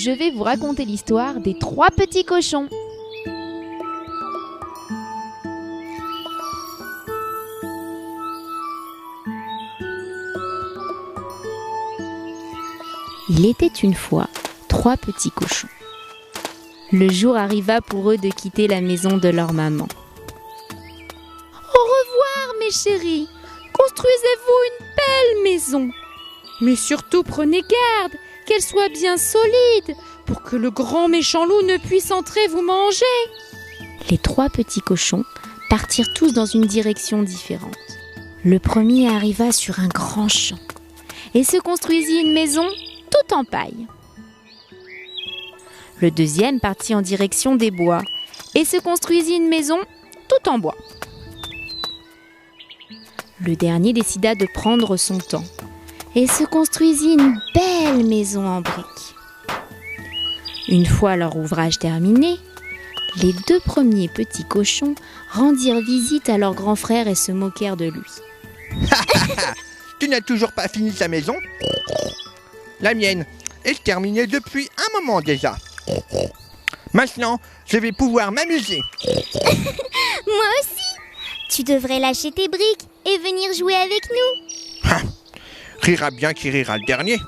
je vais vous raconter l'histoire des 3 petits cochons. Il était une fois 3 petits cochons. Le jour arriva pour eux de quitter la maison de leur maman. Au revoir, mes chéris. Construisez-vous une belle maison. Mais surtout prenez garde qu'elle soit bien solide pour que le grand méchant loup ne puisse entrer vous manger. Les 3 petits cochons partirent tous dans une direction différente. Le premier arriva sur un grand champ et se construisit une maison tout en paille. Le deuxième partit en direction des bois et se construisit une maison tout en bois. Le dernier décida de prendre son temps et se construisit une belle maison en briques. Une fois leur ouvrage terminé, les 2 premiers petits cochons rendirent visite à leur grand frère et se moquèrent de lui. Tu n'as toujours pas fini ta maison? La mienne est terminée depuis un moment déjà. Maintenant, je vais pouvoir m'amuser. Moi aussi. Tu devrais lâcher tes briques et venir jouer avec nous. Rira bien qui rira le dernier.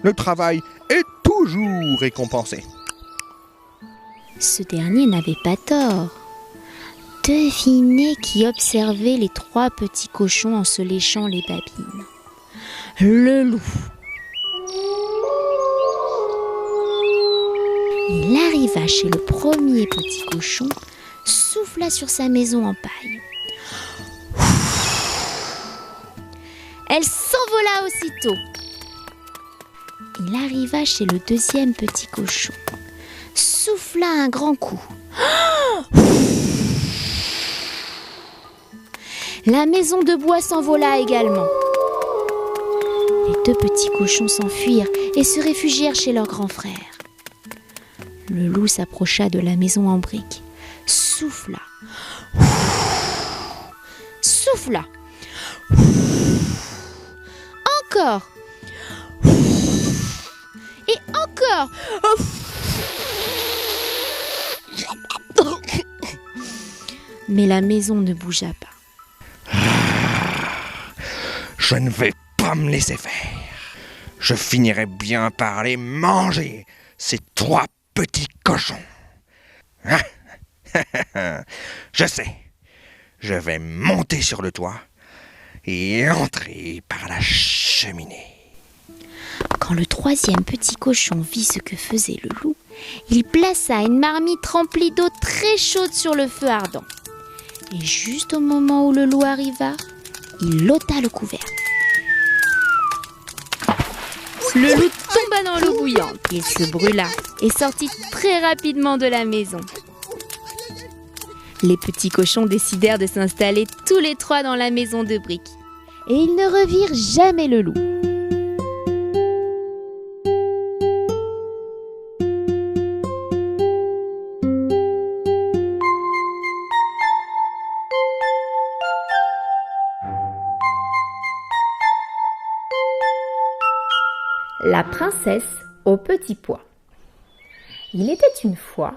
Le travail est toujours récompensé. Ce dernier n'avait pas tort. Devinez qui observait les 3 petits cochons en se léchant les babines. Le loup. Il arriva chez le premier petit cochon, souffla sur sa maison en paille. Elle s'envola aussitôt. Il arriva chez le deuxième petit cochon, souffla un grand coup. La maison de bois s'envola également. Les 2 petits cochons s'enfuirent et se réfugièrent chez leur grand frère. Le loup s'approcha de la maison en briques, souffla, souffla, encore, et encore. Mais la maison ne bougea pas. Je ne vais pas me laisser faire. Je finirai bien par les manger, ces 3 petits cochons. Je sais. Je vais monter sur le toit et entrer par la cheminée. Quand le 3e petit cochon vit ce que faisait le loup, il plaça une marmite remplie d'eau très chaude sur le feu ardent. Et juste au moment où le loup arriva, il ôta le couvercle. Le loup tomba dans l'eau bouillante. Il se brûla et sortit très rapidement de la maison. Les petits cochons décidèrent de s'installer tous les 3 dans la maison de briques. Et ils ne revirent jamais le loup. La princesse au petit pois. Il était une fois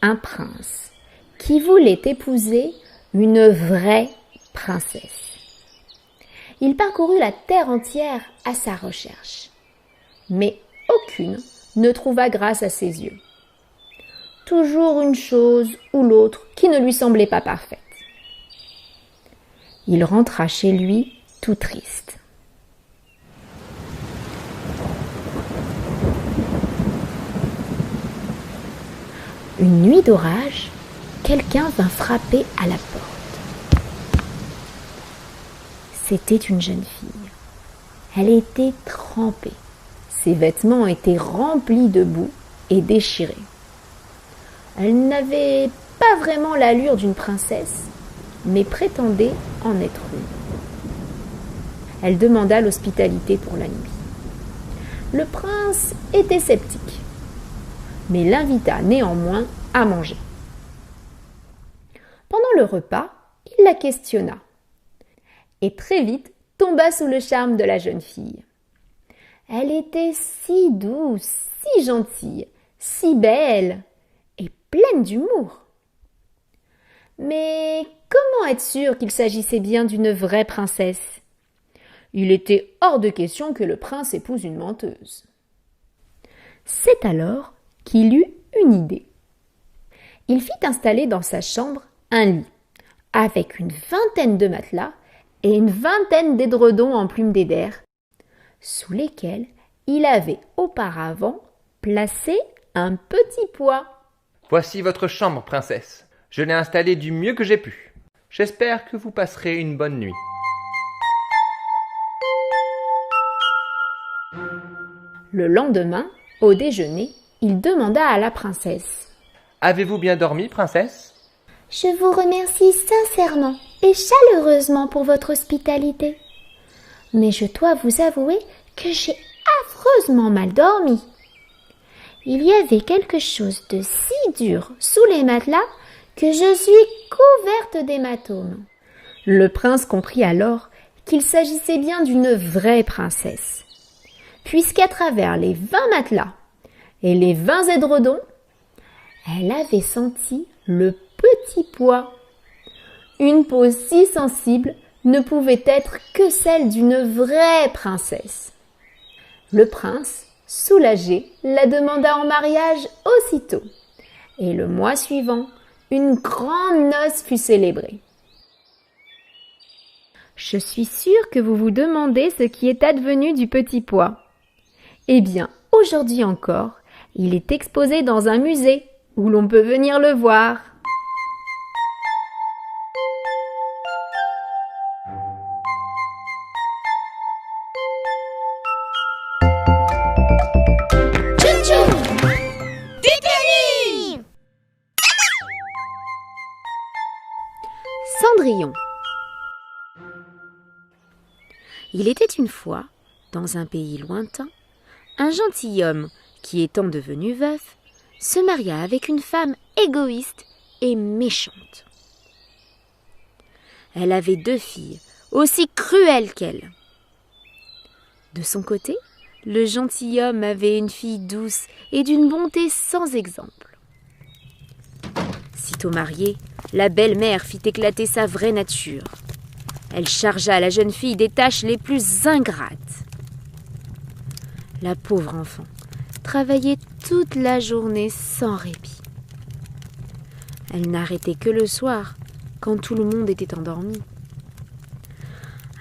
un prince qui voulait épouser une vraie princesse. Il parcourut la terre entière à sa recherche, mais aucune ne trouva grâce à ses yeux. Toujours une chose ou l'autre qui ne lui semblait pas parfaite. Il rentra chez lui tout triste. Une nuit d'orage, quelqu'un vint frapper à la porte. C'était une jeune fille. Elle était trempée. Ses vêtements étaient remplis de boue et déchirés. Elle n'avait pas vraiment l'allure d'une princesse, mais prétendait en être une. Elle demanda l'hospitalité pour la nuit. Le prince était sceptique, mais l'invita néanmoins à manger. Pendant le repas, il la questionna et très vite tomba sous le charme de la jeune fille. Elle était si douce, si gentille, si belle et pleine d'humour. Mais comment être sûr qu'il s'agissait bien d'une vraie princesse ? Il était hors de question que le prince épouse une menteuse. C'est alors qu'il eut une idée. Il fit installer dans sa chambre un lit, avec une vingtaine de matelas et une vingtaine d'édredons en plumes d'éder, sous lesquels il avait auparavant placé un petit pois. « Voici votre chambre, princesse. Je l'ai installée du mieux que j'ai pu. J'espère que vous passerez une bonne nuit. » Le lendemain, au déjeuner, il demanda à la princesse. « Avez-vous bien dormi, princesse ?»« Je vous remercie sincèrement et chaleureusement pour votre hospitalité. Mais je dois vous avouer que j'ai affreusement mal dormi. Il y avait quelque chose de si dur sous les matelas que je suis couverte d'hématomes. » Le prince comprit alors qu'il s'agissait bien d'une vraie princesse, puisqu'à travers les 20 matelas et les 20 édredons, elle avait senti le petit pois. Une peau si sensible ne pouvait être que celle d'une vraie princesse. Le prince, soulagé, la demanda en mariage aussitôt, et le mois suivant, une grande noce fut célébrée. Je suis sûre que vous vous demandez ce qui est advenu du petit pois. Eh bien, aujourd'hui encore, il est exposé dans un musée où l'on peut venir le voir. Cendrillon. Il était une fois, dans un pays lointain, un gentilhomme qui, étant devenu veuf, se maria avec une femme égoïste et méchante. Elle avait 2 filles, aussi cruelles qu'elle. De son côté, le gentilhomme avait une fille douce et d'une bonté sans exemple. Sitôt mariée, la belle-mère fit éclater sa vraie nature. Elle chargea la jeune fille des tâches les plus ingrates. La pauvre enfant travaillait toute la journée sans répit. Elle n'arrêtait que le soir, quand tout le monde était endormi.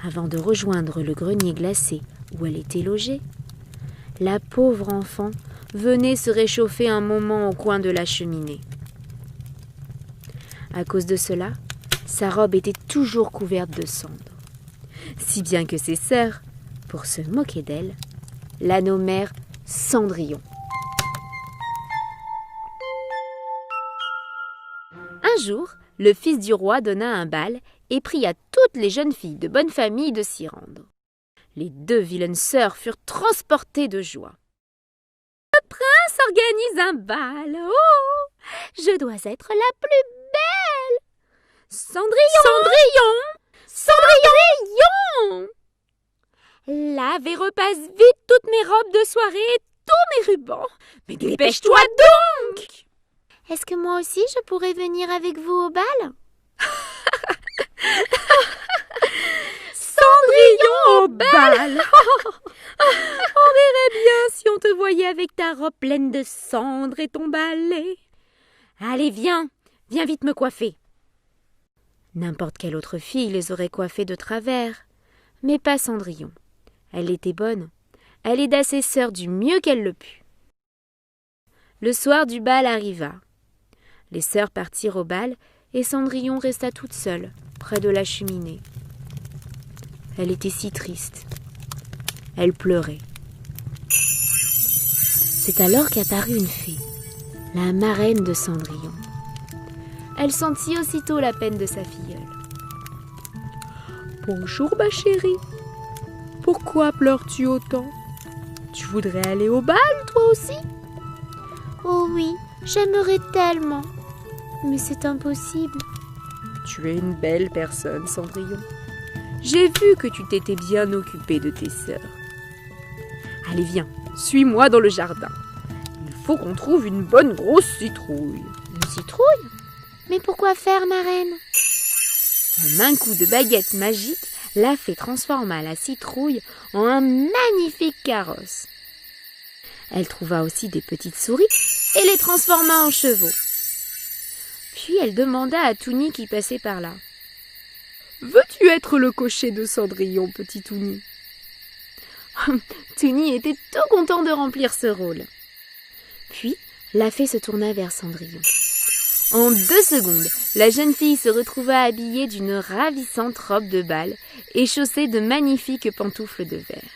Avant de rejoindre le grenier glacé où elle était logée, la pauvre enfant venait se réchauffer un moment au coin de la cheminée. À cause de cela, sa robe était toujours couverte de cendres, si bien que ses sœurs, pour se moquer d'elle, la nommèrent Cendrillon. Un jour, le fils du roi donna un bal et pria toutes les jeunes filles de bonne famille de s'y rendre. Les 2 vilaines sœurs furent transportées de joie. « Le prince organise un bal. Oh, je dois être la plus belle. Cendrillon, Cendrillon, lave et repasse vite toutes mes robes de soirée et tous mes rubans. Mais dépêche-toi donc. Est-ce que moi aussi je pourrais venir avec vous au bal? Cendrillon au bal. On verrait bien si on te voyait avec ta robe pleine de cendres et ton balai. Allez, viens vite me coiffer. N'importe quelle autre fille les aurait coiffées de travers, mais pas Cendrillon. Elle était bonne. Elle aida ses sœurs du mieux qu'elle le put. Le soir du bal arriva. Les sœurs partirent au bal et Cendrillon resta toute seule, près de la cheminée. Elle était si triste. Elle pleurait. C'est alors qu'apparut une fée, la marraine de Cendrillon. Elle sentit aussitôt la peine de sa filleule. « Bonjour ma chérie, pourquoi pleures-tu autant? Tu voudrais aller au bal toi aussi ?»« Oh oui, j'aimerais tellement, mais c'est impossible. » »« Tu es une belle personne, Cendrillon. J'ai vu que tu t'étais bien occupée de tes sœurs. Allez, viens, suis-moi dans le jardin. Il faut qu'on trouve une bonne grosse citrouille. Une citrouille? Mais pourquoi faire, ma reine? En un coup de baguette magique, la fée transforma la citrouille en un magnifique carrosse. Elle trouva aussi des petites souris et les transforma en chevaux. Puis elle demanda à Touni qui passait par là. « Veux-tu être le cocher de Cendrillon, petit Touni ?» Touni était tout content de remplir ce rôle. Puis la fée se tourna vers Cendrillon. En 2 secondes, la jeune fille se retrouva habillée d'une ravissante robe de bal et chaussée de magnifiques pantoufles de verre.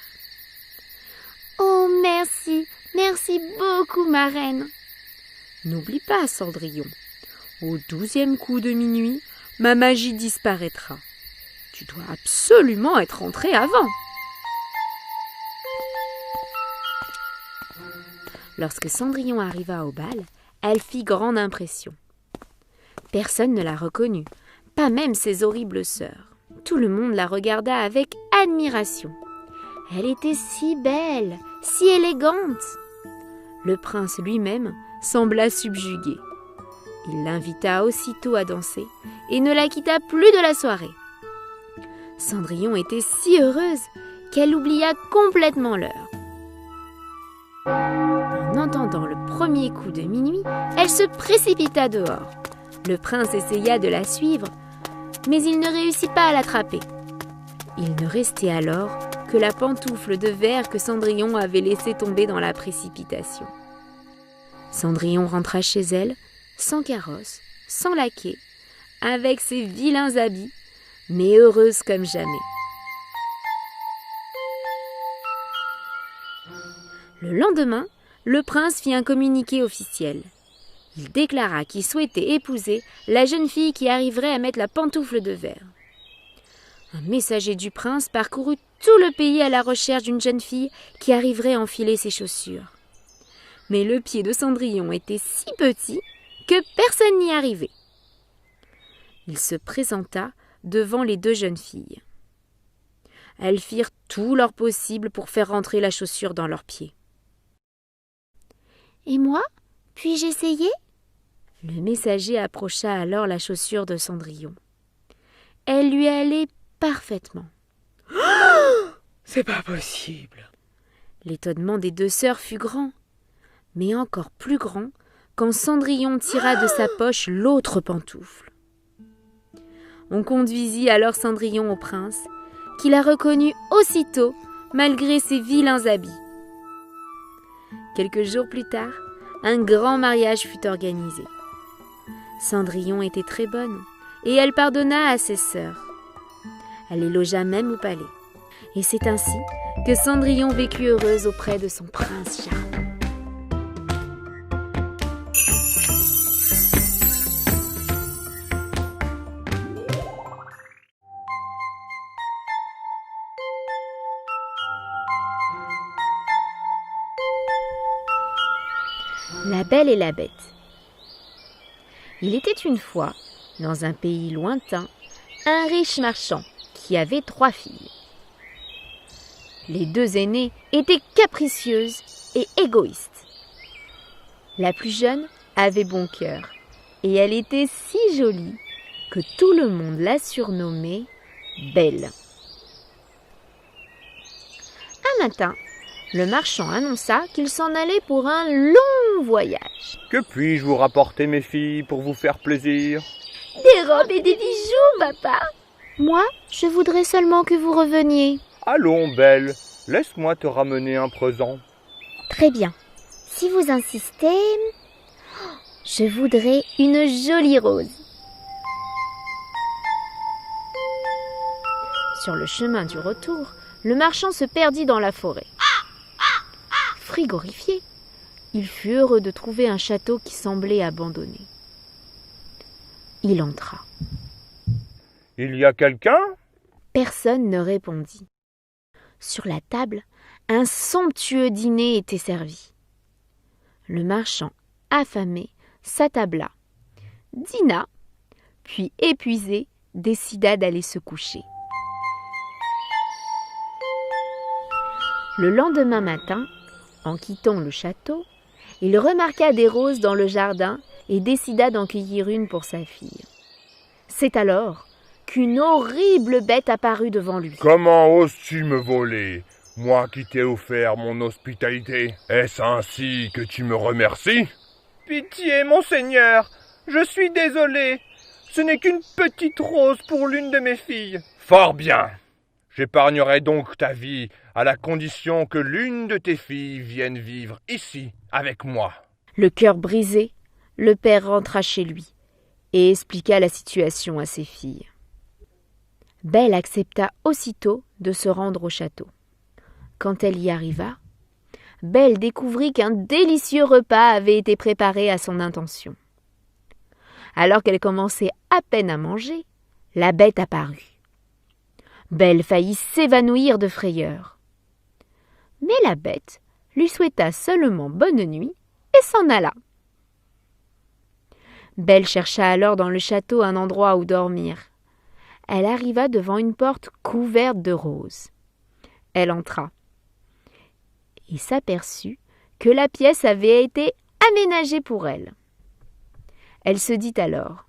« Oh, merci, merci beaucoup, ma reine !» N'oublie pas, Cendrillon, au 12e coup de minuit, ma magie disparaîtra. Tu dois absolument être rentrée avant. Lorsque Cendrillon arriva au bal, elle fit grande impression. Personne ne la reconnut, pas même ses horribles sœurs. Tout le monde la regarda avec admiration. Elle était si belle, si élégante. Le prince lui-même sembla subjugué. Il l'invita aussitôt à danser et ne la quitta plus de la soirée. Cendrillon était si heureuse qu'elle oublia complètement l'heure. En entendant le premier coup de minuit, elle se précipita dehors. Le prince essaya de la suivre, mais il ne réussit pas à l'attraper. Il ne restait alors que la pantoufle de verre que Cendrillon avait laissée tomber dans la précipitation. Cendrillon rentra chez elle, sans carrosse, sans laquais, avec ses vilains habits, mais heureuse comme jamais. Le lendemain, le prince fit un communiqué officiel. Il déclara qu'il souhaitait épouser la jeune fille qui arriverait à mettre la pantoufle de verre. Un messager du prince parcourut tout le pays à la recherche d'une jeune fille qui arriverait à enfiler ses chaussures. Mais le pied de Cendrillon était si petit que personne n'y arrivait. Il se présenta devant les 2 jeunes filles. Elles firent tout leur possible pour faire rentrer la chaussure dans leurs pieds. « Et moi? Puis-je essayer ?» Le messager approcha alors la chaussure de Cendrillon. Elle lui allait parfaitement. « C'est pas possible !» L'étonnement des 2 sœurs fut grand, mais encore plus grand quand Cendrillon tira de sa poche l'autre pantoufle. On conduisit alors Cendrillon au prince, qui la reconnut aussitôt malgré ses vilains habits. Quelques jours plus tard, un grand mariage fut organisé. Cendrillon était très bonne et elle pardonna à ses sœurs. Elle les logea même au palais. Et c'est ainsi que Cendrillon vécut heureuse auprès de son prince charmant. La Belle et la Bête. Il était une fois, dans un pays lointain, un riche marchand qui avait 3 filles. Les 2 aînées étaient capricieuses et égoïstes. La plus jeune avait bon cœur et elle était si jolie que tout le monde la surnommait Belle. Un matin, le marchand annonça qu'il s'en allait pour un long voyage. Que puis-je vous rapporter, mes filles, pour vous faire plaisir? Des robes et des bijoux, papa. Moi, je voudrais seulement que vous reveniez. Allons, Belle, laisse-moi te ramener un présent. Très bien. Si vous insistez, je voudrais une jolie rose. Sur le chemin du retour, le marchand se perdit dans la forêt. Frigorifié, il fut heureux de trouver un château qui semblait abandonné. Il entra. « Il y a quelqu'un ?» Personne ne répondit. Sur la table, un somptueux dîner était servi. Le marchand, affamé, s'attabla, dîna, puis épuisé, décida d'aller se coucher. Le lendemain matin, en quittant le château, il remarqua des roses dans le jardin et décida d'en cueillir une pour sa fille. C'est alors qu'une horrible bête apparut devant lui. « Comment oses-tu me voler, moi qui t'ai offert mon hospitalité? Est-ce ainsi que tu me remercies ?»« Pitié, monseigneur, je suis désolé. Ce n'est qu'une petite rose pour l'une de mes filles. » « Fort bien. J'épargnerai donc ta vie à la condition que l'une de tes filles vienne vivre ici avec moi. » Le cœur brisé, le père rentra chez lui et expliqua la situation à ses filles. Belle accepta aussitôt de se rendre au château. Quand elle y arriva, Belle découvrit qu'un délicieux repas avait été préparé à son intention. Alors qu'elle commençait à peine à manger, la bête apparut. Belle faillit s'évanouir de frayeur. Mais la bête lui souhaita seulement bonne nuit et s'en alla. Belle chercha alors dans le château un endroit où dormir. Elle arriva devant une porte couverte de roses. Elle entra et s'aperçut que la pièce avait été aménagée pour elle. Elle se dit alors :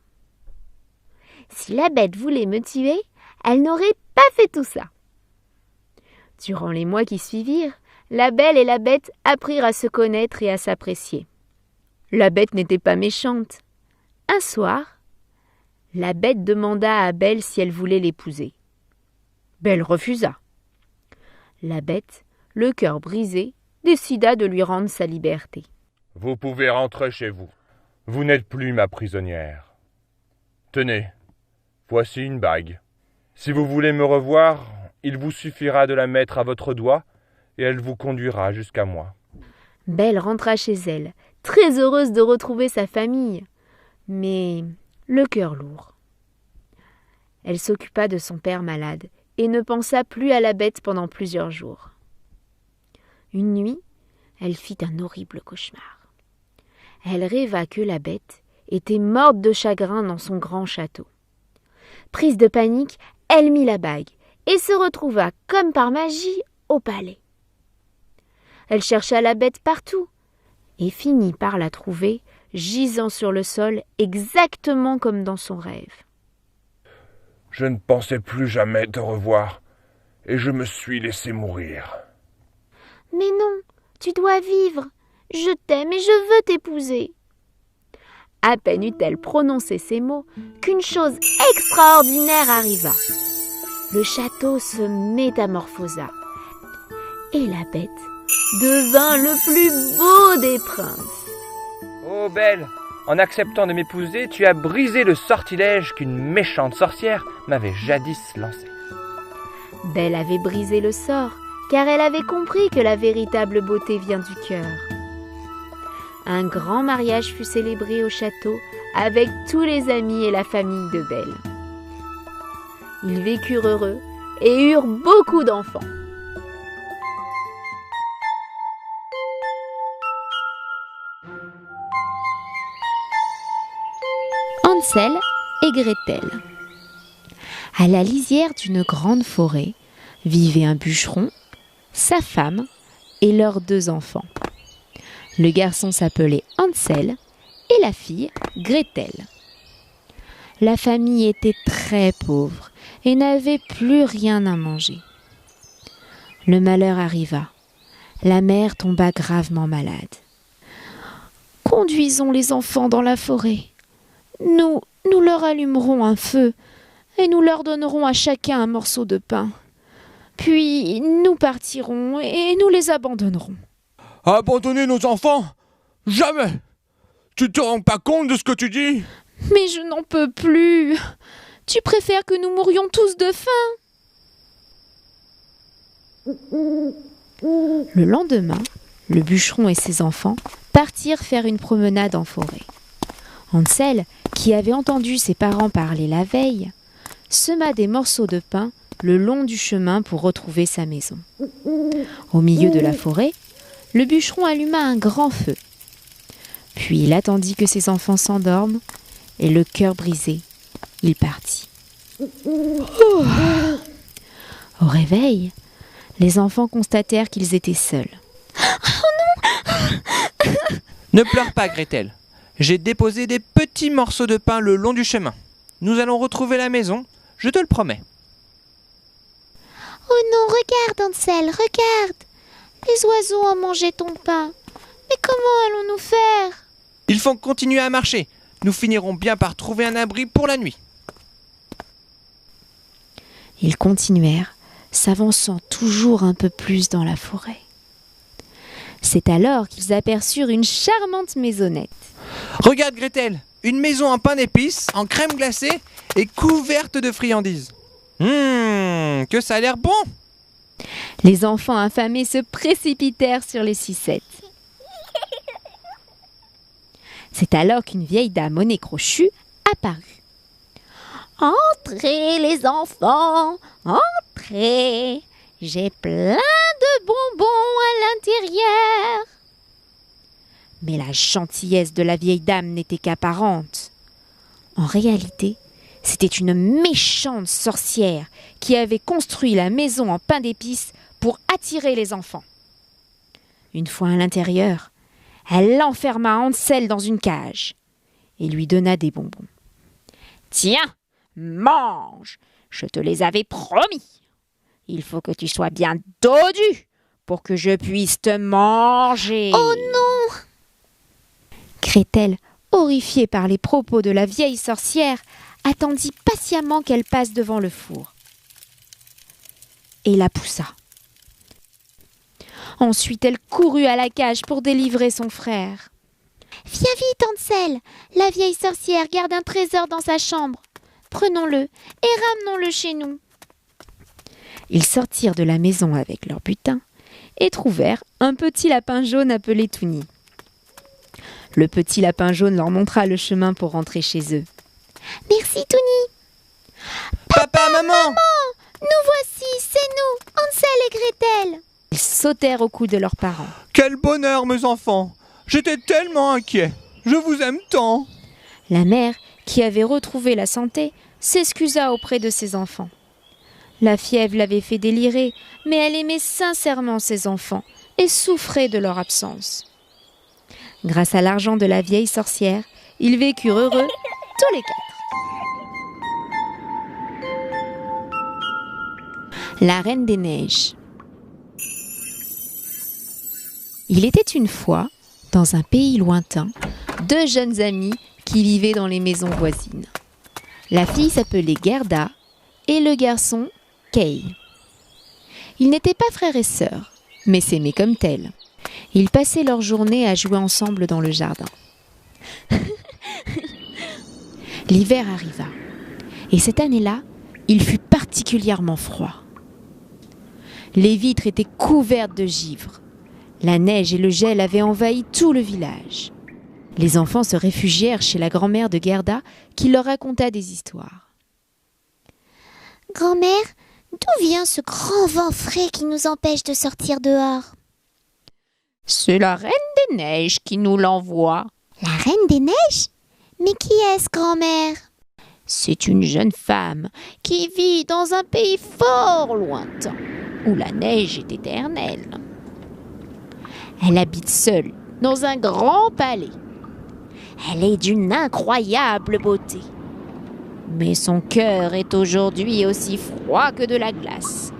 « Si la bête voulait me tuer, elle n'aurait pas fait tout ça. » Durant les mois qui suivirent, la Belle et la Bête apprirent à se connaître et à s'apprécier. La Bête n'était pas méchante. Un soir, la Bête demanda à Belle si elle voulait l'épouser. Belle refusa. La Bête, le cœur brisé, décida de lui rendre sa liberté. « Vous pouvez rentrer chez vous. Vous n'êtes plus ma prisonnière. Tenez, voici une bague. Si vous voulez me revoir, il vous suffira de la mettre à votre doigt et elle vous conduira jusqu'à moi. » Belle rentra chez elle, très heureuse de retrouver sa famille, mais le cœur lourd. Elle s'occupa de son père malade et ne pensa plus à la Bête pendant plusieurs jours. Une nuit, elle fit un horrible cauchemar. Elle rêva que la Bête était morte de chagrin dans son grand château. Prise de panique, elle mit la bague et se retrouva comme par magie au palais. Elle chercha la Bête partout et finit par la trouver gisant sur le sol exactement comme dans son rêve. « Je ne pensais plus jamais te revoir et je me suis laissé mourir. »« Mais non, tu dois vivre. Je t'aime et je veux t'épouser. » À peine eut-elle prononcé ces mots qu'une chose extraordinaire arriva. Le château se métamorphosa et la Bête devint le plus beau des princes. « Oh Belle, en acceptant de m'épouser, tu as brisé le sortilège qu'une méchante sorcière m'avait jadis lancé. » Belle avait brisé le sort, car elle avait compris que la véritable beauté vient du cœur. Un grand mariage fut célébré au château avec tous les amis et la famille de Belle. Ils vécurent heureux et eurent beaucoup d'enfants. Hansel et Gretel. À la lisière d'une grande forêt vivait un bûcheron, sa femme et leurs 2 enfants. Le garçon s'appelait Hansel et la fille Gretel. La famille était très pauvre et n'avait plus rien à manger. Le malheur arriva. La mère tomba gravement malade. « Conduisons les enfants dans la forêt. Nous leur allumerons un feu et nous leur donnerons à chacun un morceau de pain. Puis nous partirons et nous les abandonnerons. » « Abandonner nos enfants ? Jamais ! Tu te rends pas compte de ce que tu dis ? Mais je n'en peux plus. Tu préfères que nous mourions tous de faim ? Le lendemain, le bûcheron et ses enfants partirent faire une promenade en forêt. Hansel, qui avait entendu ses parents parler la veille, sema des morceaux de pain le long du chemin pour retrouver sa maison. Au milieu de la forêt, le bûcheron alluma un grand feu. Puis il attendit que ses enfants s'endorment et le cœur brisé, il partit. Au réveil, Les enfants constatèrent qu'ils étaient seuls. Ne pleure pas, Gretel. J'ai déposé des petits morceaux de pain le long du chemin. Nous allons retrouver la maison, je te le promets. Oh non, regarde, Hansel, regarde. Les oiseaux ont mangé ton pain. Mais comment allons-nous faire? Il faut continuer à marcher. Nous finirons bien par trouver un abri pour la nuit. Ils continuèrent, s'avançant toujours un peu plus dans la forêt. C'est alors qu'ils aperçurent une charmante maisonnette. Regarde, Gretel, une maison en pain d'épices, en crème glacée et couverte de friandises. Que ça a l'air bon! Les enfants affamés se précipitèrent sur les sucettes. C'est alors qu'une vieille dame au nez crochu apparut. « Entrez les enfants, entrez, j'ai plein de bonbons à l'intérieur. » Mais la gentillesse de la vieille dame n'était qu'apparente. En réalité, c'était une méchante sorcière qui avait construit la maison en pain d'épices pour attirer les enfants. Une fois à l'intérieur, elle enferma Hansel dans une cage et lui donna des bonbons. « Tiens, mange, je te les avais promis. Il faut que tu sois bien dodu pour que je puisse te manger. » Oh non! Gretel, horrifiée par les propos de la vieille sorcière, attendit patiemment qu'elle passe devant le four et la poussa. Ensuite, elle courut à la cage pour délivrer son frère. « Viens vite, Hansel. La vieille sorcière garde un trésor dans sa chambre. Prenons-le et ramenons-le chez nous. » Ils sortirent de la maison avec leur butin et trouvèrent un petit lapin jaune appelé Touni. Le petit lapin jaune leur montra le chemin pour rentrer chez eux. « Merci, Touni. »« Papa, maman! Nous voici, c'est nous, Hansel et Gretel. » Ils sautèrent au cou de leurs parents. Quel bonheur, mes enfants! J'étais tellement inquiet. Je vous aime tant. La mère, qui avait retrouvé la santé, s'excusa auprès de ses enfants. La fièvre l'avait fait délirer, mais elle aimait sincèrement ses enfants et souffrait de leur absence. Grâce à l'argent de la vieille sorcière, ils vécurent heureux tous les quatre. La Reine des Neiges. Il était une fois, dans un pays lointain, deux jeunes amis qui vivaient dans les maisons voisines. La fille s'appelait Gerda et le garçon Kay. Ils n'étaient pas frères et sœurs, mais s'aimaient comme tels. Ils passaient leur journée à jouer ensemble dans le jardin. L'hiver arriva, et cette année-là, il fut particulièrement froid. Les vitres étaient couvertes de givre. La neige et le gel avaient envahi tout le village. Les enfants se réfugièrent chez la grand-mère de Gerda qui leur raconta des histoires. « Grand-mère, d'où vient ce grand vent frais qui nous empêche de sortir dehors ?»« C'est la Reine des Neiges qui nous l'envoie. »« La Reine des Neiges ? Mais qui est-ce, grand-mère ?»« C'est une jeune femme qui vit dans un pays fort lointain, où la neige est éternelle. Elle habite seule dans un grand palais. Elle est d'une incroyable beauté. Mais son cœur est aujourd'hui aussi froid que de la glace.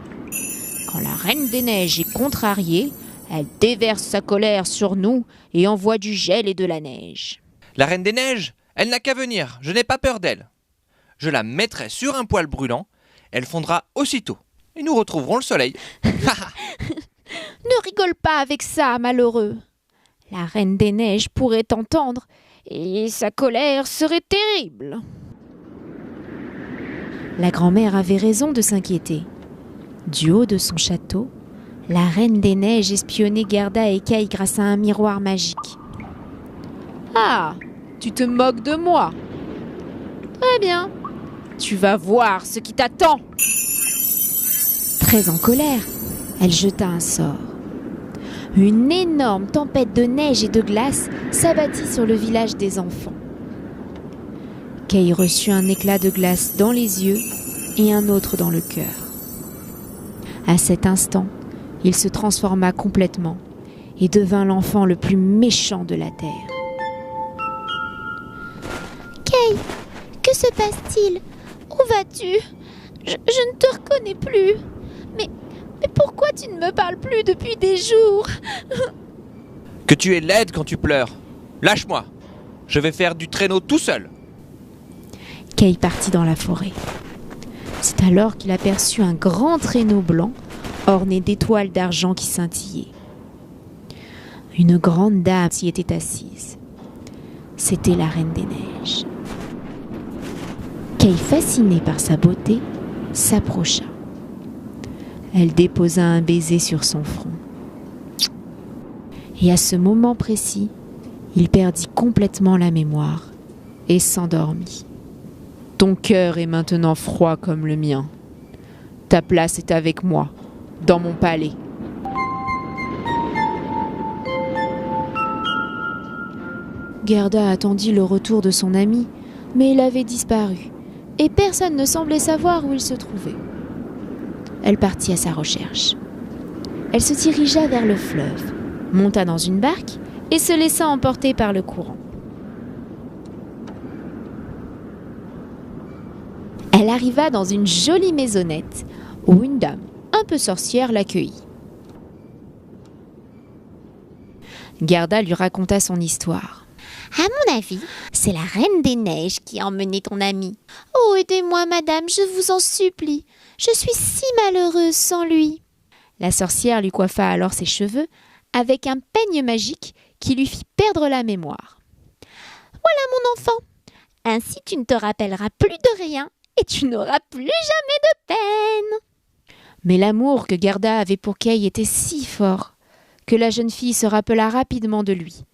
Quand la Reine des Neiges est contrariée, elle déverse sa colère sur nous et envoie du gel et de la neige. » La Reine des Neiges, elle n'a qu'à venir, je n'ai pas peur d'elle. Je la mettrai sur un poêle brûlant, elle fondra aussitôt et nous retrouverons le soleil. Ne rigole pas avec ça, malheureux. La Reine des Neiges pourrait t'entendre et sa colère serait terrible. La grand-mère avait raison de s'inquiéter. Du haut de son château, la Reine des Neiges espionnait Gerda et Kay grâce à un miroir magique. « Ah, tu te moques de moi. Très bien, tu vas voir ce qui t'attend. » Très en colère, elle jeta un sort. Une énorme tempête de neige et de glace s'abattit sur le village des enfants. Kay reçut un éclat de glace dans les yeux et un autre dans le cœur. À cet instant, Il se transforma complètement et devint l'enfant le plus méchant de la terre. Kay, que se passe-t-il? Où vas-tu? Je ne te reconnais plus. Mais pourquoi tu ne me parles plus depuis des jours? Que tu es laide quand tu pleures. Lâche-moi. Je vais faire du traîneau tout seul. Kay partit dans la forêt. C'est alors qu'il aperçut un grand traîneau blanc orné d'étoiles d'argent qui scintillaient. Une grande dame s'y était assise. C'était la Reine des Neiges. Kay, fascinée par sa beauté, s'approcha. Elle déposa un baiser sur son front. Et à ce moment précis, il perdit complètement la mémoire et s'endormit. Ton cœur est maintenant froid comme le mien. Ta place est avec moi, dans mon palais. Gerda attendit le retour de son ami, mais il avait disparu, et personne ne semblait savoir où il se trouvait. Elle partit à sa recherche. Elle se dirigea vers le fleuve, monta dans une barque et se laissa emporter par le courant. Elle arriva dans une jolie maisonnette où une dame un peu sorcière l'accueillit. Gerda lui raconta son histoire. À mon avis, c'est la Reine des Neiges qui a emmené ton ami. Oh, aidez-moi, madame, je vous en supplie. Je suis si malheureuse sans lui. La sorcière lui coiffa alors ses cheveux avec un peigne magique qui lui fit perdre la mémoire. Voilà mon enfant. Ainsi tu ne te rappelleras plus de rien et tu n'auras plus jamais de peine. Mais l'amour que Gerda avait pour Kay était si fort que la jeune fille se rappela rapidement de lui.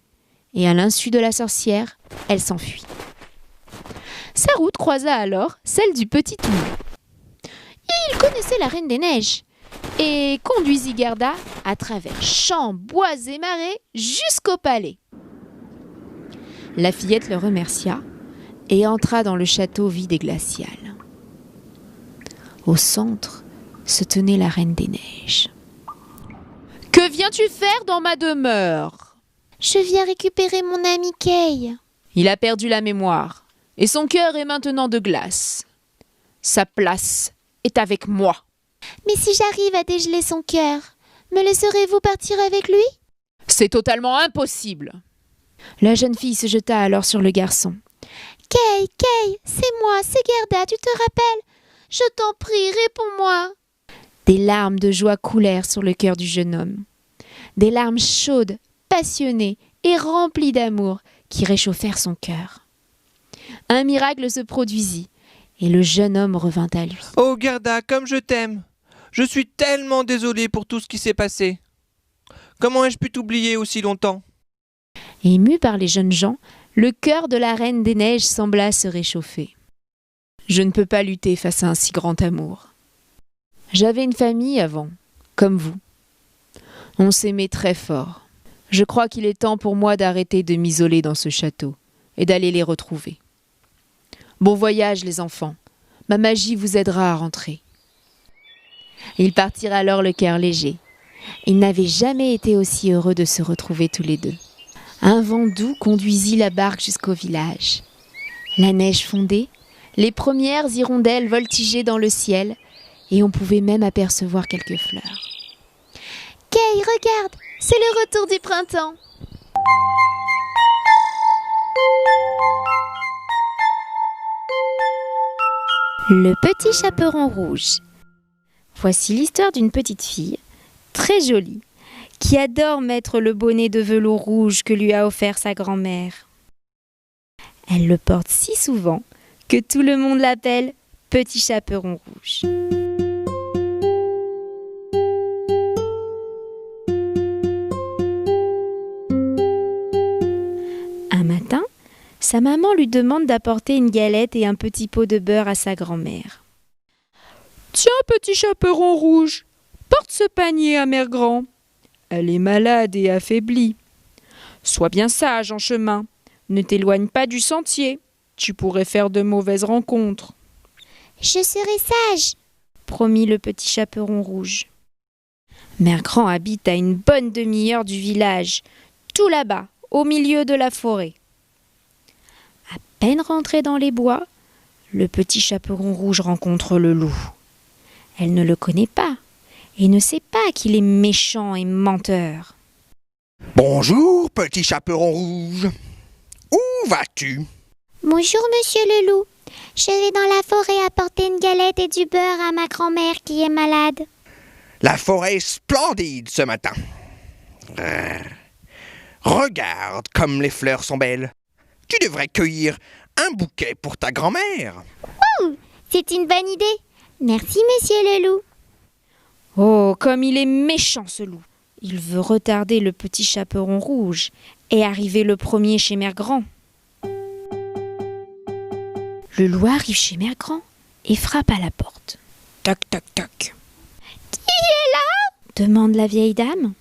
Et à l'insu de la sorcière, elle s'enfuit. Sa route croisa alors celle du petit Tounou. Il connaissait la Reine des Neiges et conduisit Gerda à travers champs, bois et marais jusqu'au palais. La fillette le remercia et entra dans le château vide et glacial. Au centre se tenait la Reine des Neiges. « Que viens-tu faire dans ma demeure ?» Je viens récupérer mon ami Kay. Il a perdu la mémoire et son cœur est maintenant de glace. Sa place est avec moi. Mais si j'arrive à dégeler son cœur, me laisserez-vous partir avec lui? C'est totalement impossible. La jeune fille se jeta alors sur le garçon. Kay, c'est moi, c'est Gerda, tu te rappelles? Je t'en prie, réponds-moi. Des larmes de joie coulèrent sur le cœur du jeune homme. Des larmes chaudes, passionnées et remplies d'amour qui réchauffèrent son cœur. Un miracle se produisit et le jeune homme revint à lui. « Oh Gerda, comme je t'aime! Je suis tellement désolé pour tout ce qui s'est passé. Comment ai-je pu t'oublier aussi longtemps ?» Ému par les jeunes gens, le cœur de la Reine des Neiges sembla se réchauffer. « Je ne peux pas lutter face à un si grand amour. J'avais une famille avant, comme vous. On s'aimait très fort. Je crois qu'il est temps pour moi d'arrêter de m'isoler dans ce château et d'aller les retrouver. Bon voyage les enfants, ma magie vous aidera à rentrer. » Ils partirent alors le cœur léger. Ils n'avaient jamais été aussi heureux de se retrouver tous les deux. Un vent doux conduisit la barque jusqu'au village. La neige fondait, les premières hirondelles voltigeaient dans le ciel et on pouvait même apercevoir quelques fleurs. « Kay, regarde, c'est le retour du printemps !» Le petit chaperon rouge. Voici l'histoire d'une petite fille, très jolie, qui adore mettre le bonnet de velours rouge que lui a offert sa grand-mère. Elle le porte si souvent que tout le monde l'appelle Petit Chaperon Rouge. Un matin, sa maman lui demande d'apporter une galette et un petit pot de beurre à sa grand-mère. « Tiens, Petit Chaperon Rouge, porte ce panier à Mère Grand. Elle est malade et affaiblie. Sois bien sage en chemin, ne t'éloigne pas du sentier, tu pourrais faire de mauvaises rencontres. »« Je serai sage, » promit le Petit Chaperon Rouge. Mère Grand habite à une bonne demi-heure du village, tout là-bas, au milieu de la forêt. À peine rentré dans les bois, le petit chaperon rouge rencontre le loup. Elle ne le connaît pas et ne sait pas qu'il est méchant et menteur. Bonjour, petit chaperon rouge. Où vas-tu? Bonjour, monsieur le loup. Je vais dans la forêt apporter une galette et du beurre à ma grand-mère qui est malade. La forêt est splendide ce matin. Regarde comme les fleurs sont belles. Tu devrais cueillir un bouquet pour ta grand-mère. C'est une bonne idée. Merci, monsieur le loup. Oh, comme il est méchant ce loup! Il veut retarder le petit chaperon rouge et arriver le premier chez Mère Grand. Le loup arrive chez Mère Grand et frappe à la porte. Toc, toc, toc. Qui est là? Demande la vieille dame.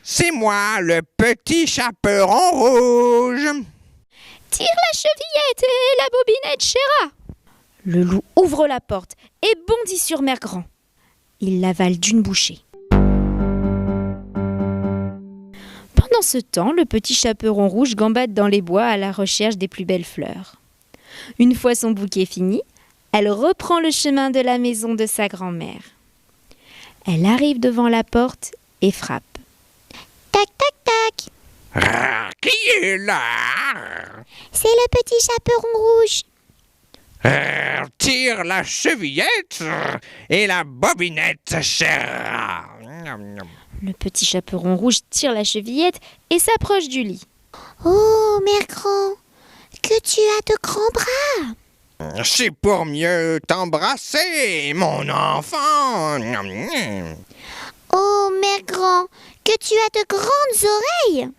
C'est moi, le petit chaperon rouge. Tire la chevillette et la bobinette, chéra. Le loup ouvre la porte et bondit sur Mère Grand. Il l'avale d'une bouchée. Pendant ce temps, le petit chaperon rouge gambade dans les bois à la recherche des plus belles fleurs. Une fois son bouquet fini, elle reprend le chemin de la maison de sa grand-mère. Elle arrive devant la porte et frappe. Tac, tac, tac. Qui est là? C'est le petit chaperon rouge. Tire la chevillette et la bobinette, chère. Le petit chaperon rouge tire la chevillette et s'approche du lit. Oh, Mère Grand, que tu as de grands bras. C'est pour mieux t'embrasser, mon enfant. Oh, Mère Grand, que tu as de grandes oreilles.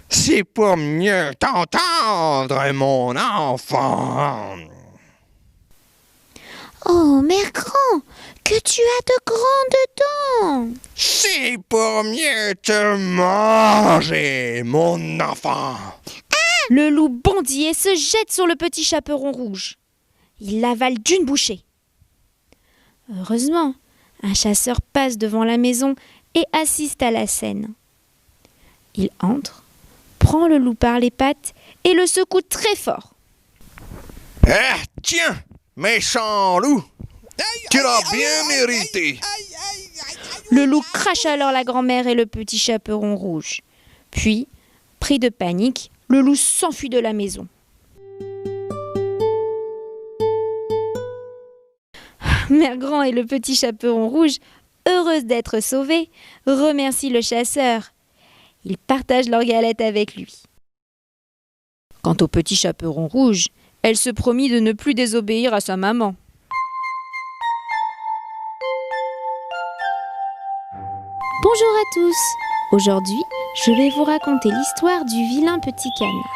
C'est pour mieux t'entendre, mon enfant. Oh, Mère Grand, que tu as de grandes dents. C'est pour mieux te manger, mon enfant. Le loup bondit et se jette sur le petit chaperon rouge. Il l'avale d'une bouchée. Heureusement, un chasseur passe devant la maison et assiste à la scène. Il entre, prend le loup par les pattes et le secoue très fort. Ah, tiens, méchant loup, tu l'as bien mérité. Le loup crache alors la grand-mère et le petit chaperon rouge. Puis, pris de panique, le loup s'enfuit de la maison. Mère Grand et le petit chaperon rouge, heureuses d'être sauvés, remercient le chasseur. Ils partagent leur galette avec lui. Quant au petit chaperon rouge, elle se promit de ne plus désobéir à sa maman. Bonjour à tous. Aujourd'hui, je vais vous raconter l'histoire du vilain petit canard.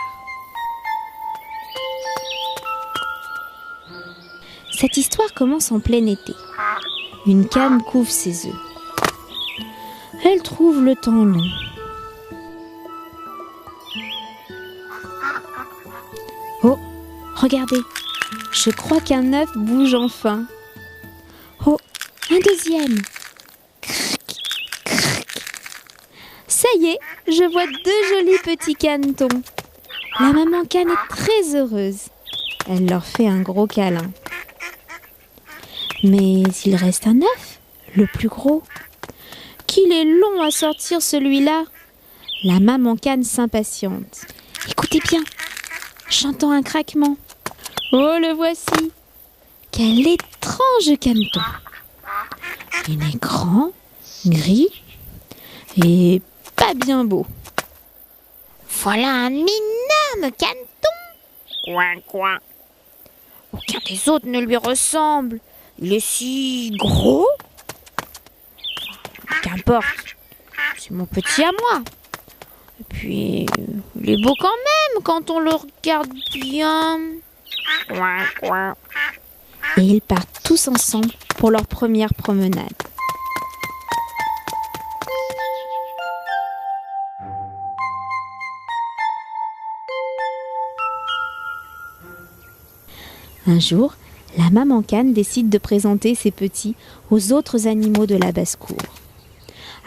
Cette histoire commence en plein été. Une canne couve ses œufs. Elle trouve le temps long. Oh, regardez, je crois qu'un œuf bouge enfin. Oh, un deuxième. Ça y est, je vois 2 jolis petits canetons. La maman canne est très heureuse. Elle leur fait un gros câlin. Mais il reste un œuf, le plus gros. Qu'il est long à sortir celui-là. La maman canne s'impatiente. Écoutez bien, j'entends un craquement. Oh, le voici. Quel étrange caneton. Il est grand, gris et pas bien beau. Voilà un énorme caneton. Coin, coin. Aucun des autres ne lui ressemble. Il est si gros. Qu'importe, c'est mon petit à moi. Et puis, il est beau quand même quand on le regarde bien. Coin, coin. Et ils partent tous ensemble pour leur première promenade. Un jour, La maman cane décide de présenter ses petits aux autres animaux de la basse-cour.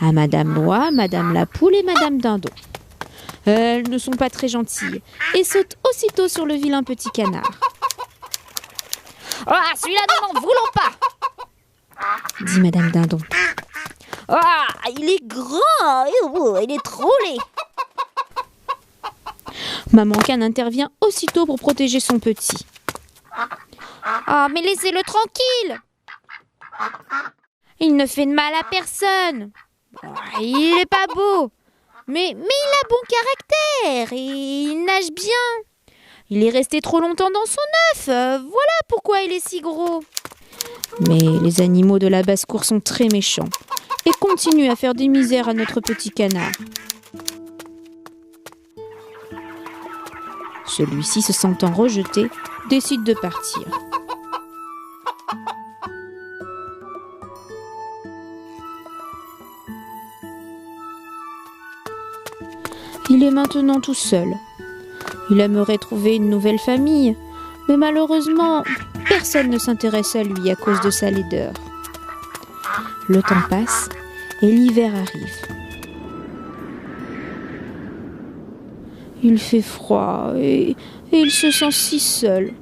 À Madame Oie, Madame la Poule et Madame Dindon. Elles ne sont pas très gentilles et sautent aussitôt sur le vilain petit canard. « Ah, celui-là, nous n'en voulons pas !» dit Madame Dindon. « Ah, il est grand, il est trop laid !» Maman cane intervient aussitôt pour protéger son petit. « Ah, mais laissez-le tranquille ! Il ne fait de mal à personne. Il n'est pas beau, mais il a bon caractère et il nage bien. Il est resté trop longtemps dans son œuf, voilà pourquoi il est si gros. » Mais les animaux de la basse-cour sont très méchants et continuent à faire des misères à notre petit canard. Celui-ci, se sentant rejeté, décide de partir. Il est maintenant tout seul. Il aimerait trouver une nouvelle famille, mais malheureusement, personne ne s'intéresse à lui à cause de sa laideur. Le temps passe et l'hiver arrive. Il fait froid et il se sent si seul.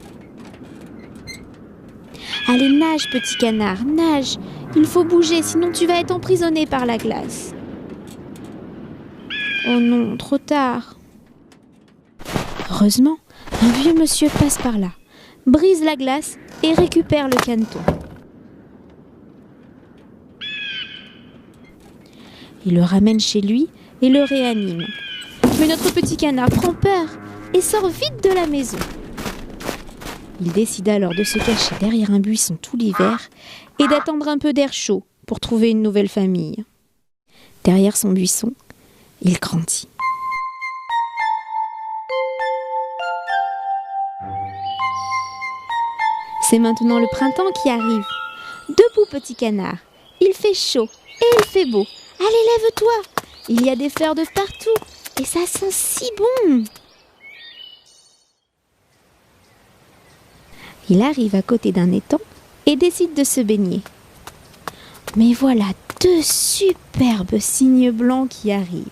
Allez, nage, petit canard, nage. Il faut bouger, sinon tu vas être emprisonné par la glace. Oh non, trop tard. Heureusement, un vieux monsieur passe par là, brise la glace et récupère le caneton. Il le ramène chez lui et le réanime. Mais notre petit canard prend peur et sort vite de la maison. Il décide alors de se cacher derrière un buisson tout l'hiver et d'attendre un peu d'air chaud pour trouver une nouvelle famille. Derrière son buisson, il grandit. C'est maintenant le printemps qui arrive. Debout, petit canard. Il fait chaud et il fait beau. Allez, lève-toi. Il y a des fleurs de partout et ça sent si bon. Il arrive à côté d'un étang et décide de se baigner. Mais voilà deux superbes cygnes blancs qui arrivent.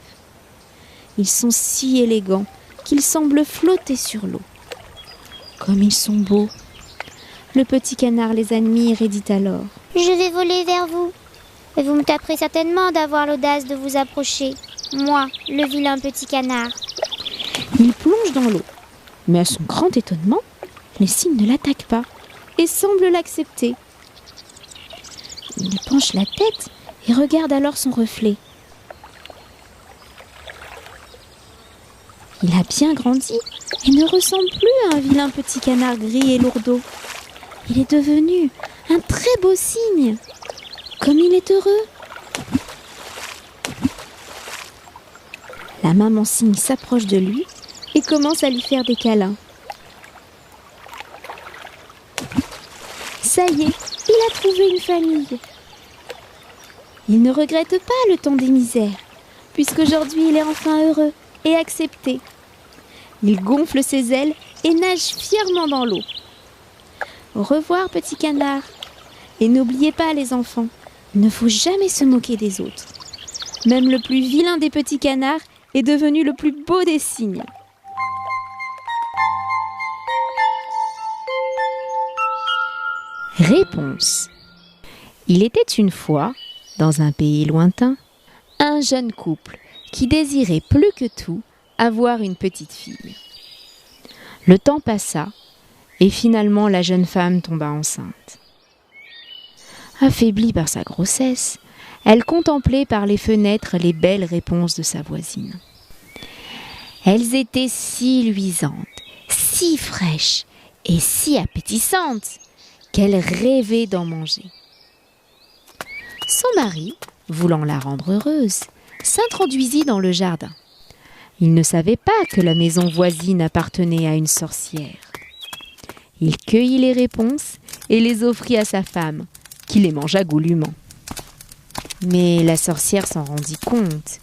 Ils sont si élégants qu'ils semblent flotter sur l'eau. Comme ils sont beaux. Le petit canard les admire et dit alors: « Je vais voler vers vous. Et vous me taperez certainement d'avoir l'audace de vous approcher. Moi, le vilain petit canard. » Il plonge dans l'eau. Mais à son grand étonnement, les cygnes ne l'attaquent pas et semblent l'accepter. Il penche la tête et regarde alors son reflet. Il a bien grandi et ne ressemble plus à un vilain petit canard gris et lourdeau. Il est devenu un très beau cygne. Comme il est heureux. La maman cygne s'approche de lui et commence à lui faire des câlins. Ça y est, il a trouvé une famille. Il ne regrette pas le temps des misères, puisqu'aujourd'hui il est enfin heureux et accepté. Il gonfle ses ailes et nage fièrement dans l'eau. Au revoir, petit canard. Et n'oubliez pas, les enfants, il ne faut jamais se moquer des autres. Même le plus vilain des petits canards est devenu le plus beau des cygnes. Réponse. Il était une fois, dans un pays lointain, un jeune couple qui désirait plus que tout avoir une petite fille. Le temps passa et finalement la jeune femme tomba enceinte. Affaiblie par sa grossesse, elle contemplait par les fenêtres les belles réponses de sa voisine. Elles étaient si luisantes, si fraîches et si appétissantes qu'elle rêvait d'en manger. Son mari, voulant la rendre heureuse, s'introduisit dans le jardin. Il ne savait pas que la maison voisine appartenait à une sorcière. Il cueillit les réponses et les offrit à sa femme, qui les mangea goulûment. Mais la sorcière s'en rendit compte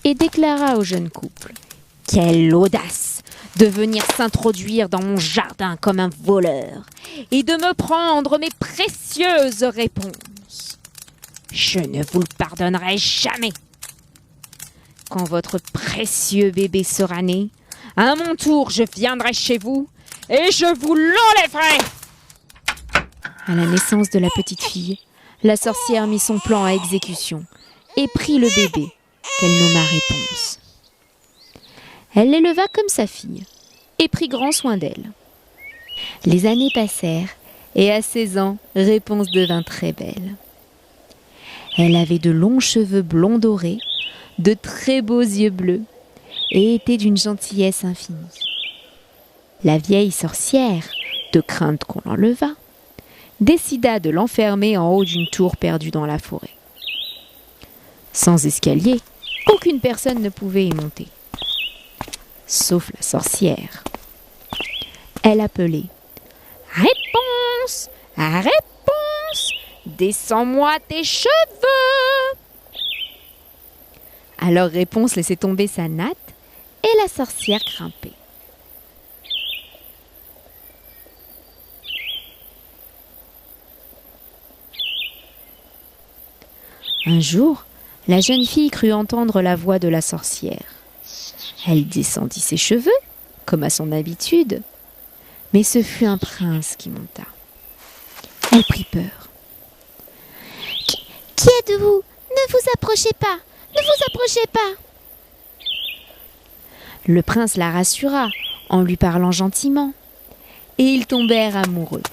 et déclara au jeune couple: « Quelle audace de venir s'introduire dans mon jardin comme un voleur et de me prendre mes précieuses réponses. Je ne vous le pardonnerai jamais. Quand votre précieux bébé sera né, à mon tour, je viendrai chez vous et je vous l'enlèverai. À la naissance de la petite fille, la sorcière mit son plan à exécution et prit le bébé qu'elle nomma Réponse. Elle l'éleva comme sa fille et prit grand soin d'elle. Les années passèrent et à 16 ans, Réponse devint très belle. Elle avait de longs cheveux blonds dorés, de très beaux yeux bleus et était d'une gentillesse infinie. La vieille sorcière, de crainte qu'on l'enlevât, décida de l'enfermer en haut d'une tour perdue dans la forêt. Sans escalier, aucune personne ne pouvait y monter, sauf la sorcière. Elle appelait « Réponse, réponse, descends-moi tes cheveux !» Alors Réponse laissait tomber sa natte et la sorcière grimpait. Un jour, la jeune fille crut entendre la voix de la sorcière. Elle descendit ses cheveux, comme à son habitude, mais ce fut un prince qui monta. Elle prit peur. Qui êtes-vous? Ne vous approchez pas! Ne vous approchez pas! Le prince la rassura en lui parlant gentiment, et ils tombèrent amoureux.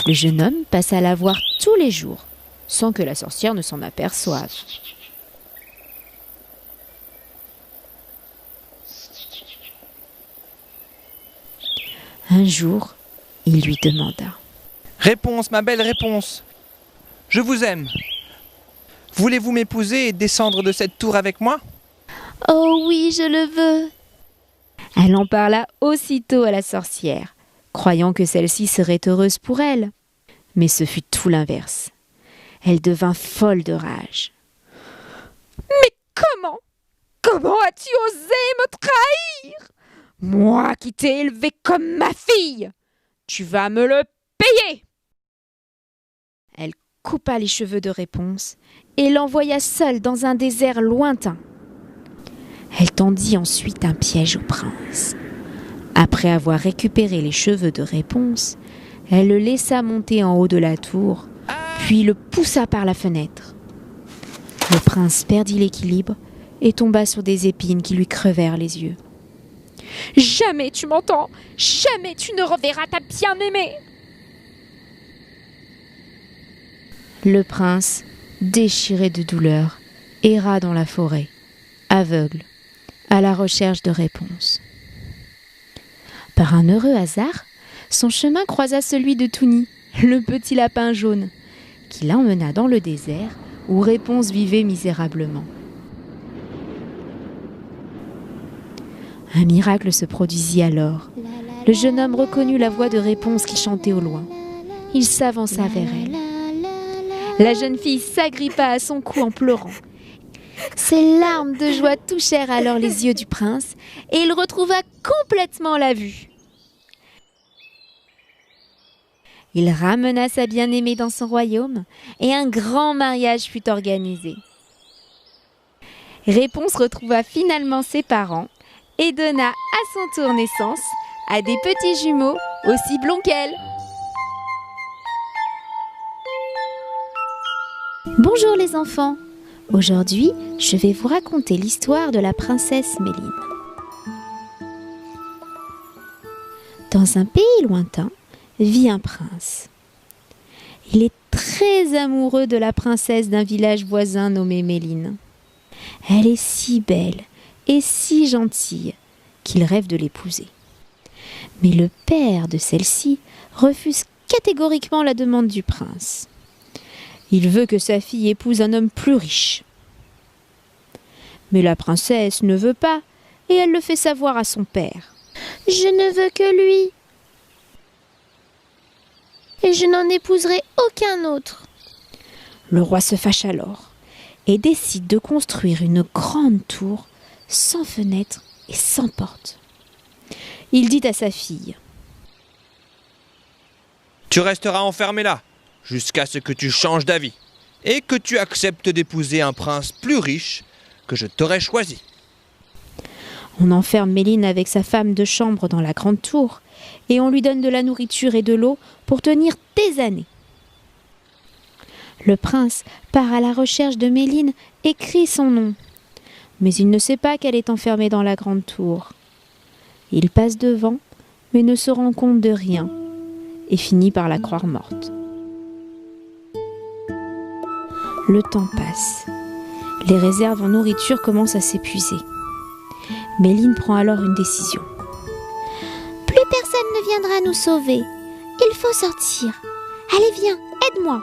Le jeune homme passa la voir tous les jours, sans que la sorcière ne s'en aperçoive. Un jour, il lui demanda « Réponse, ma belle Réponse. Je vous aime. Voulez-vous m'épouser et descendre de cette tour avec moi ? » « Oh oui, je le veux !» Elle en parla aussitôt à la sorcière, croyant que celle-ci serait heureuse pour elle. Mais ce fut tout l'inverse. Elle devint folle de rage. « Mais comment as-tu osé me trahir ? Moi qui t'ai élevée comme ma fille, tu vas me le payer !» Elle coupa les cheveux de Réponse et l'envoya seule dans un désert lointain. Elle tendit ensuite un piège au prince. Après avoir récupéré les cheveux de Réponse, elle le laissa monter en haut de la tour, puis le poussa par la fenêtre. Le prince perdit l'équilibre et tomba sur des épines qui lui crevèrent les yeux. « Jamais, tu m'entends ? Jamais tu ne reverras ta bien-aimée !» Le prince, déchiré de douleur, erra dans la forêt, aveugle, à la recherche de Réponse. Par un heureux hasard, son chemin croisa celui de Touni, le petit lapin jaune, qui l'emmena dans le désert où Réponse vivait misérablement. Un miracle se produisit alors. Le jeune homme reconnut la voix de Réponse qui chantait au loin. Il s'avança vers elle. La jeune fille s'agrippa à son cou en pleurant. Ses larmes de joie touchèrent alors les yeux du prince et il retrouva complètement la vue. Il ramena sa bien-aimée dans son royaume et un grand mariage fut organisé. Réponse retrouva finalement ses parents et donna à son tour naissance à des petits jumeaux aussi blonds qu'elle. Bonjour les enfants. Aujourd'hui, je vais vous raconter l'histoire de la princesse Méline. Dans un pays lointain, vit un prince. Il est très amoureux de la princesse d'un village voisin nommé Méline. Elle est si belle et si gentille qu'il rêve de l'épouser. Mais le père de celle-ci refuse catégoriquement la demande du prince. Il veut que sa fille épouse un homme plus riche. Mais la princesse ne veut pas et elle le fait savoir à son père. « Je ne veux que lui. Et je n'en épouserai aucun autre. » Le roi se fâche alors et décide de construire une grande tour sans fenêtre et sans porte. Il dit à sa fille: Tu resteras enfermé là, jusqu'à ce que tu changes d'avis, et que tu acceptes d'épouser un prince plus riche que je t'aurais choisi. On enferme Méline avec sa femme de chambre dans la grande tour, et on lui donne de la nourriture et de l'eau pour tenir des années. Le prince part à la recherche de Méline et crie son nom. Mais il ne sait pas qu'elle est enfermée dans la grande tour. Il passe devant, mais ne se rend compte de rien, et finit par la croire morte. Le temps passe. Les réserves en nourriture commencent à s'épuiser. Méline prend alors une décision. Plus personne ne viendra nous sauver. Il faut sortir. Allez, viens, aide-moi.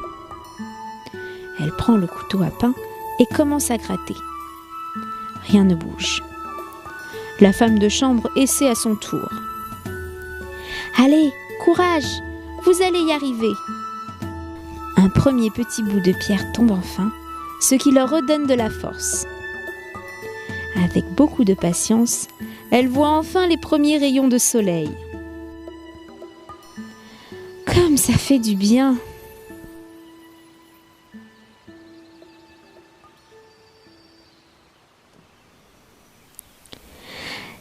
Elle prend le couteau à pain et commence à gratter. Rien ne bouge. La femme de chambre essaie à son tour. Allez, courage, vous allez y arriver. Un premier petit bout de pierre tombe enfin, ce qui leur redonne de la force. Avec beaucoup de patience, elle voit enfin les premiers rayons de soleil. Comme ça fait du bien!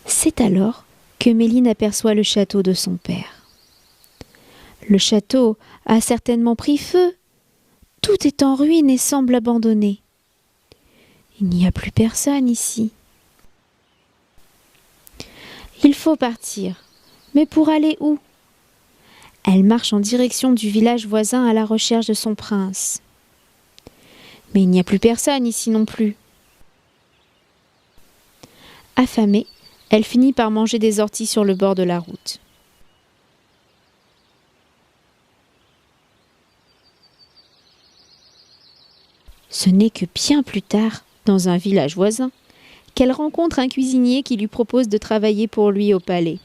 C'est alors que Méline aperçoit le château de son père. Le château a certainement pris feu. Tout est en ruine et semble abandonné. Il n'y a plus personne ici. Il faut partir. Mais pour aller où? Elle marche en direction du village voisin à la recherche de son prince. Mais il n'y a plus personne ici non plus. Affamée, elle finit par manger des orties sur le bord de la route. Ce n'est que bien plus tard, dans un village voisin, qu'elle rencontre un cuisinier qui lui propose de travailler pour lui au palais.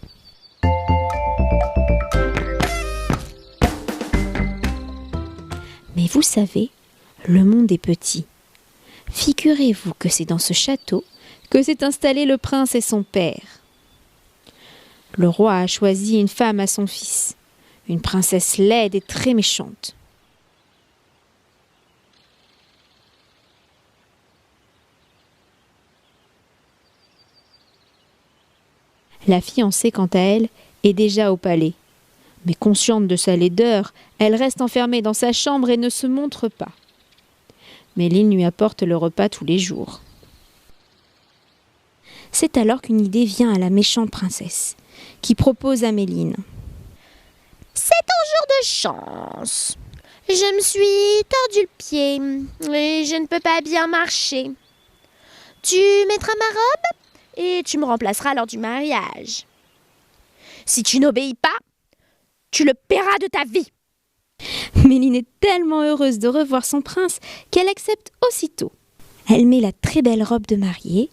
Mais vous savez, le monde est petit. Figurez-vous que c'est dans ce château que s'est installé le prince et son père. Le roi a choisi une femme à son fils, une princesse laide et très méchante. La fiancée, quant à elle, est déjà au palais. Mais consciente de sa laideur, elle reste enfermée dans sa chambre et ne se montre pas. Méline lui apporte le repas tous les jours. C'est alors qu'une idée vient à la méchante princesse, qui propose à Méline. C'est ton jour de chance. Je me suis tordu le pied et je ne peux pas bien marcher. Tu mettras ma robe et tu me remplaceras lors du mariage. Si tu n'obéis pas, tu le paieras de ta vie. Méline est tellement heureuse de revoir son prince qu'elle accepte aussitôt. Elle met la très belle robe de mariée,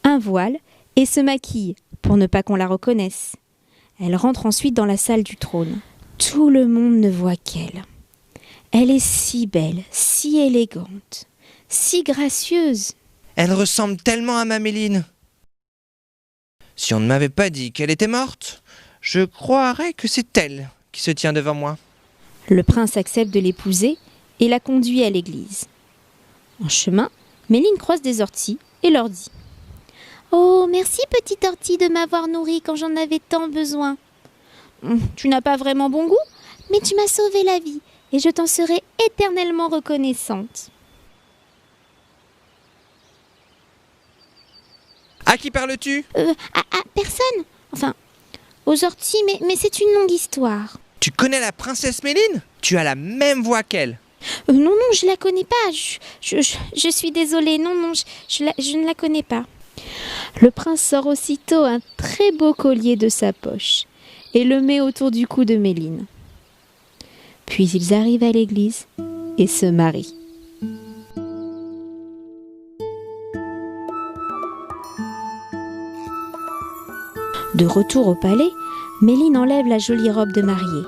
un voile et se maquille pour ne pas qu'on la reconnaisse. Elle rentre ensuite dans la salle du trône. Tout le monde ne voit qu'elle. Elle est si belle, si élégante, si gracieuse. Elle ressemble tellement à ma Méline. Si on ne m'avait pas dit qu'elle était morte, je croirais que c'est elle qui se tient devant moi. Le prince accepte de l'épouser et la conduit à l'église. En chemin, Méline croise des orties et leur dit: Oh, merci petite ortie de m'avoir nourrie quand j'en avais tant besoin. Tu n'as pas vraiment bon goût, mais tu m'as sauvé la vie et je t'en serai éternellement reconnaissante. À qui parles-tu? À personne. Enfin, aux orties, mais c'est une longue histoire. Tu connais la princesse Méline? Tu as la même voix qu'elle. Non, je la connais pas. Je suis désolée. Non, je ne la connais pas. Le prince sort aussitôt un très beau collier de sa poche et le met autour du cou de Méline. Puis ils arrivent à l'église et se marient. De retour au palais, Méline enlève la jolie robe de mariée.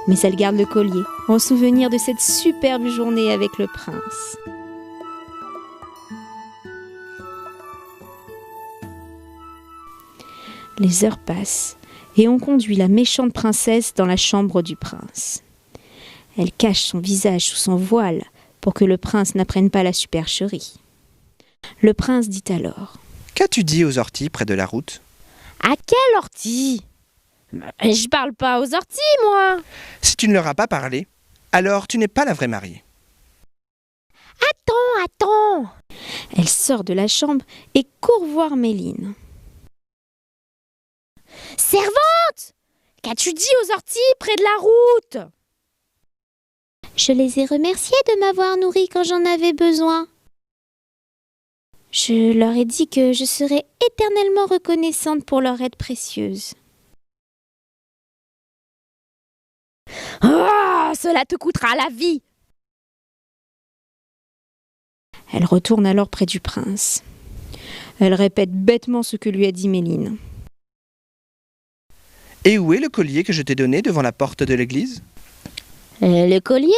Mais elle garde le collier en souvenir de cette superbe journée avec le prince. Les heures passent et on conduit la méchante princesse dans la chambre du prince. Elle cache son visage sous son voile pour que le prince n'apprenne pas la supercherie. Le prince dit alors: Qu'as-tu dit aux orties près de la route? À quelle ortie? Je parle pas aux orties, moi. Si tu ne leur as pas parlé, alors tu n'es pas la vraie mariée. Attends. Elle sort de la chambre et court voir Méline. Servante! Qu'as-tu dit aux orties près de la route? Je les ai remerciés de m'avoir nourrie quand j'en avais besoin. Je leur ai dit que je serais éternellement reconnaissante pour leur aide précieuse. Oh, cela te coûtera la vie! Elle retourne alors près du prince. Elle répète bêtement ce que lui a dit Méline. Et où est le collier que je t'ai donné devant la porte de l'église? Le collier?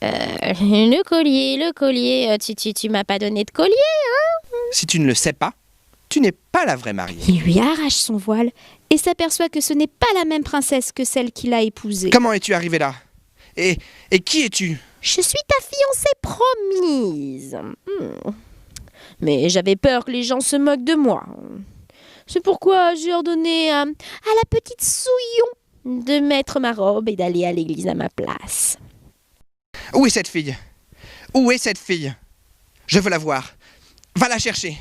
Le collier, tu m'as pas donné de collier, hein? Si tu ne le sais pas, tu n'es pas la vraie mariée. Il lui arrache son voile et s'aperçoit que ce n'est pas la même princesse que celle qu'il a épousée. Comment es-tu arrivée là? Et qui es-tu? Je suis ta fiancée promise. Mais j'avais peur que les gens se moquent de moi. C'est pourquoi j'ai ordonné à la petite Souillon de mettre ma robe et d'aller à l'église à ma place. Où est cette fille? Où est cette fille? Je veux la voir. Va la chercher.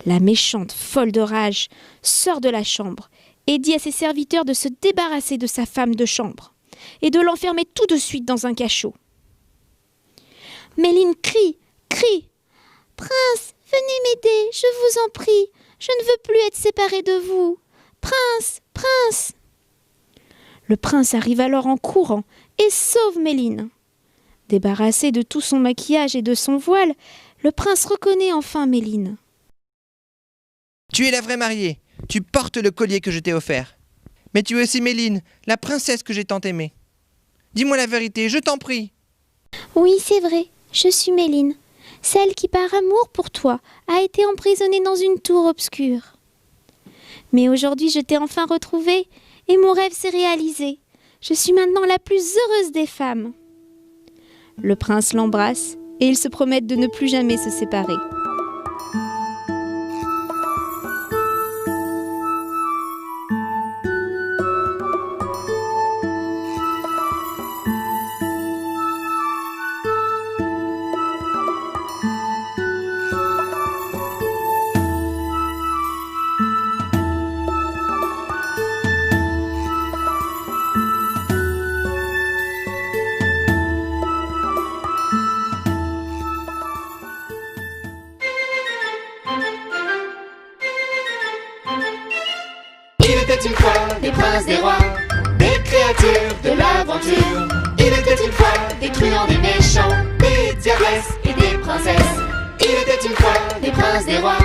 La méchante, folle de rage, sort de la chambre et dit à ses serviteurs de se débarrasser de sa femme de chambre et de l'enfermer tout de suite dans un cachot. Méline crie. Prince, venez m'aider, je vous en prie. Je ne veux plus être séparée de vous. Prince. Le prince arrive alors en courant et sauve Méline. Débarrassé de tout son maquillage et de son voile, le prince reconnaît enfin Méline. Tu es la vraie mariée. Tu portes le collier que je t'ai offert. Mais tu es aussi Méline, la princesse que j'ai tant aimée. Dis-moi la vérité, je t'en prie. Oui, c'est vrai, je suis Méline. Celle qui, par amour pour toi, a été emprisonnée dans une tour obscure. Mais aujourd'hui, je t'ai enfin retrouvée et mon rêve s'est réalisé. Je suis maintenant la plus heureuse des femmes. Le prince l'embrasse et ils se promettent de ne plus jamais se séparer. était une fois des princes, des rois, des créatures de l'aventure. Il était une fois des truands, des méchants, des diabresses et des princesses. Il était une fois des princes, des rois,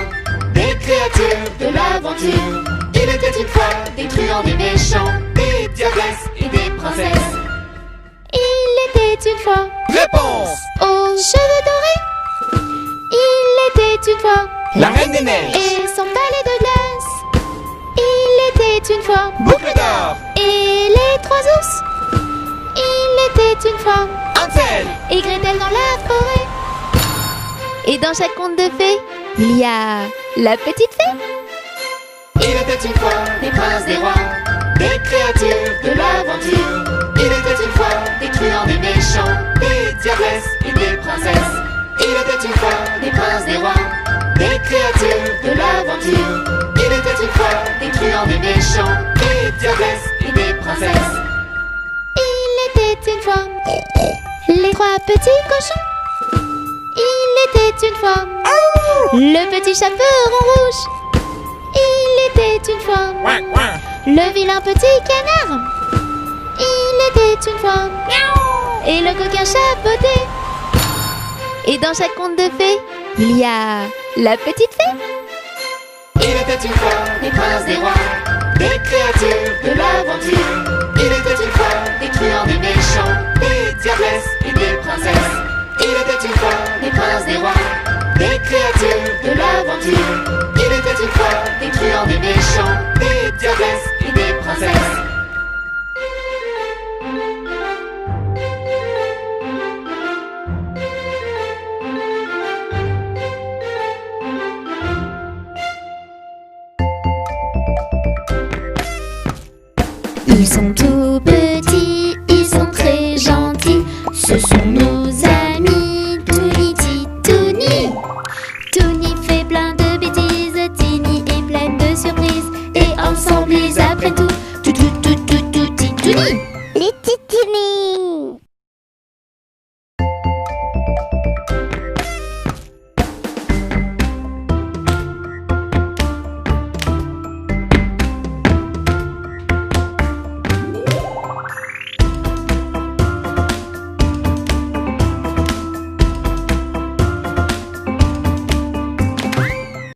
des créatures de l'aventure. Il était une fois des truands, des méchants, des diabresses et des princesses. Il était une fois Réponse! aux cheveux dorés. Il était une fois La Reine des Neiges. et son palais de glace. Il était une fois Boucle d'or. et les trois ours. Il était une fois Hansel. et Gretel dans la forêt. Et dans chaque conte de fées, il y a la petite fée. Il était une fois des princes, des rois, des créatures de l'aventure. Il était une fois des truands, des méchants, des diabresses et des princesses. Il était une fois des princes, des rois, des créatures de l'aventure. Il était une fois des truands, des méchants, des diabresses et des princesses. Il était une fois les trois petits cochons. Il était une fois le petit chaperon rouge. Il était une fois le vilain petit canard. Il était une fois et le coquin chapeauté. Et dans chaque conte de fées, il y a la petite fée. Il était une fois des princes, des rois, des créatures de l'aventure. Il était une fois des truands, des méchants, des diabresses et des princesses. Il était une fois des princes, des rois, des créatures de l'aventure. Il était une fois des truands, des méchants, des diabesses et des princesses. Ils sont tous